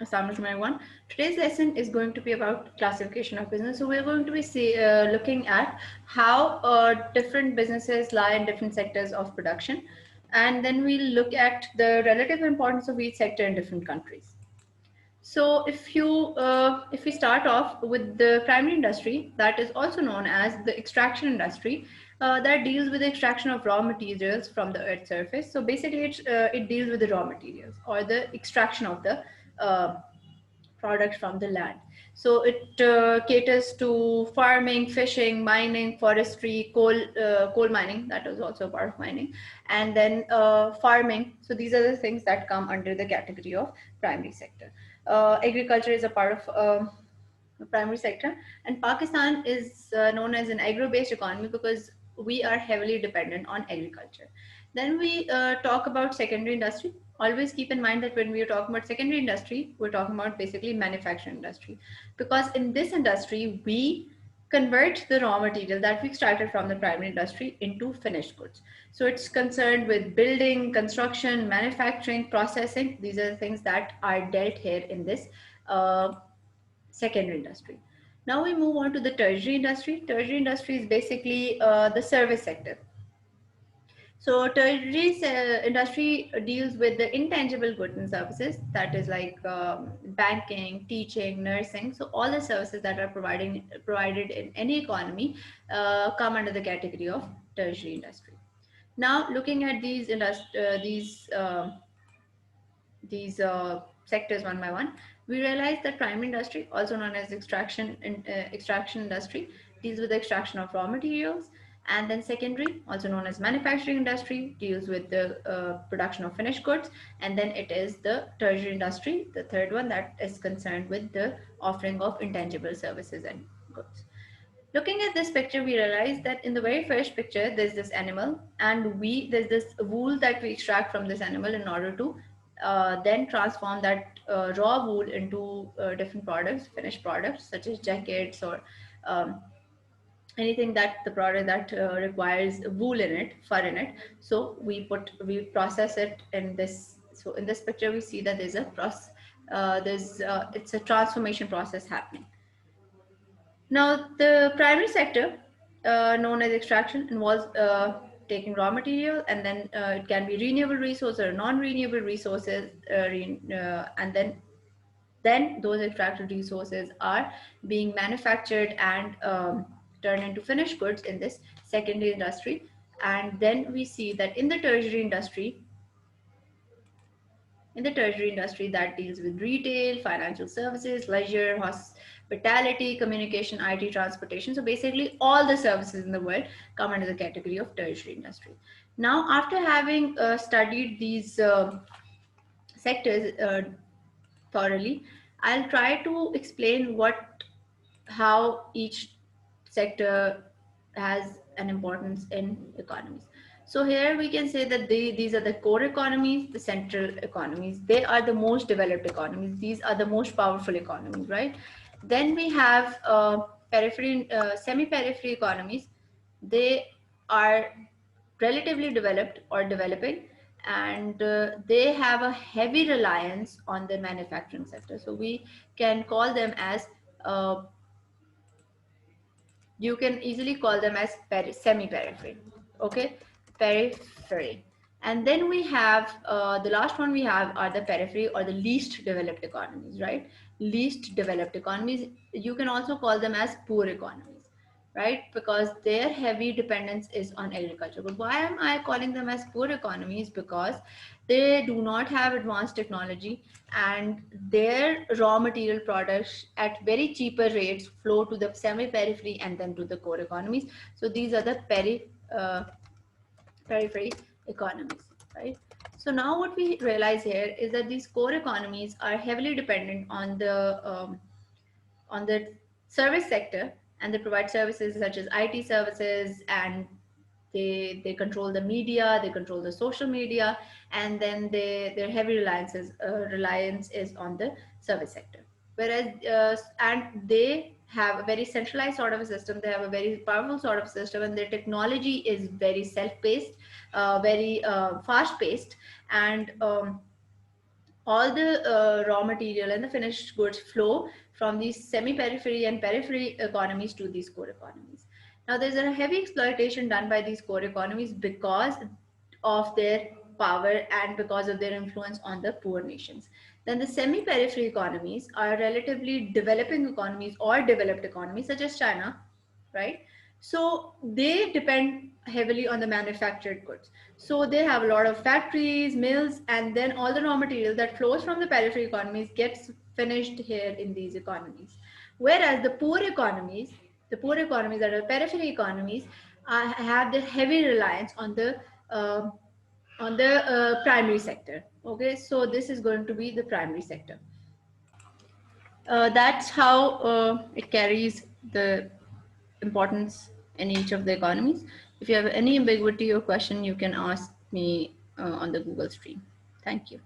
Assalamu alaikum everyone. Today's lesson is going to be about classification of business. So we're going to be looking at how different businesses lie in different sectors of production, and then we'll look at the relative importance of each sector in different countries. So if we start off with the primary industry, that is also known as the extraction industry, that deals with the extraction of raw materials from the earth's surface. So basically, it deals with the raw materials or the extraction of the uh, products from the land. So it caters to farming, fishing, mining, forestry, coal mining. That is also part of mining, and then farming. So these are the things that come under the category of primary sector. Agriculture is a part of the primary sector, and Pakistan is known as an agro-based economy because we are heavily dependent on agriculture. Then we talk about secondary industry. Always keep in mind that when we are talking about secondary industry, we're talking about basically manufacturing industry, because in this industry we convert the raw material that we extracted from the primary industry into finished goods. So it's concerned with building, construction, manufacturing, processing. These are the things that are dealt here in this secondary industry. Now we move on to the tertiary industry. Tertiary industry is basically the service sector. So tertiary industry deals with the intangible goods and services, that is like banking, teaching, nursing. So all the services that are provided in any economy come under the category of tertiary industry. Now looking at these sectors one by one, we realize that primary industry, also known as extraction industry, deals with the extraction of raw materials, and then secondary, also known as manufacturing industry, deals with the production of finished goods, and then it is the tertiary industry, the third one, that is concerned with the offering of intangible services and goods. Looking at this picture, we realize that in the very first picture, there's this animal, and there's this wool that we extract from this animal in order to then transform that raw wool into different products, finished products, such as jackets or um, anything that the product that requires wool in it, fur in it. So we process it in this. So in this picture, we see that there's a process. It's a transformation process happening. Now, the primary sector, known as extraction, involves taking raw material, and then it can be renewable resources or non-renewable resources, and then those extracted resources are being manufactured and turned into finished goods in this secondary industry. And then we see that in the tertiary industry that deals with retail, financial services, leisure, hospitality, communication, IT, transportation. So basically, all the services in the world come under the category of tertiary industry. Now, after having studied these sectors thoroughly, I'll try to explain how each sector has an importance in economies. So here we can say that these are the core economies, the central economies. They are the most developed economies. These are the most powerful economies, right? Then we have semi-periphery economies. They are relatively developed or developing, and they have a heavy reliance on the manufacturing sector. So we can call them as you can easily call them as semi-periphery. Okay, periphery. And then we have the last one we have are the periphery or the least developed economies, right? Least developed economies, you can also call them as poor economies, right? Because their heavy dependence is on agriculture. But why am I calling them as poor economies? Because they do not have advanced technology, and their raw material products at very cheaper rates flow to the semi-periphery and then to the core economies. So these are the periphery economies, right? So now what we realize here is that these core economies are heavily dependent on the service sector, and they provide services such as IT services, and they control the media, they control the social media, and then their heavy reliance is on the service sector. Whereas and they have a very centralized sort of a system, they have a very powerful sort of system, and their technology is very self-paced, very fast-paced, and all the raw material and the finished goods flow from these semi-periphery and periphery economies to these core economies. Now, there's a heavy exploitation done by these core economies because of their power and because of their influence on the poor nations. Then the semi-periphery economies are relatively developing economies or developed economies such as China, right? So they depend heavily on the manufactured goods. So they have a lot of factories, mills, and then all the raw material that flows from the periphery economies gets finished here in these economies. Whereas the poor economies that are periphery economies, have the heavy reliance uh, on the primary sector. Okay, so this is going to be the primary sector. That's how it carries the importance in each of the economies. If you have any ambiguity or question, you can ask me on the Google stream. Thank you.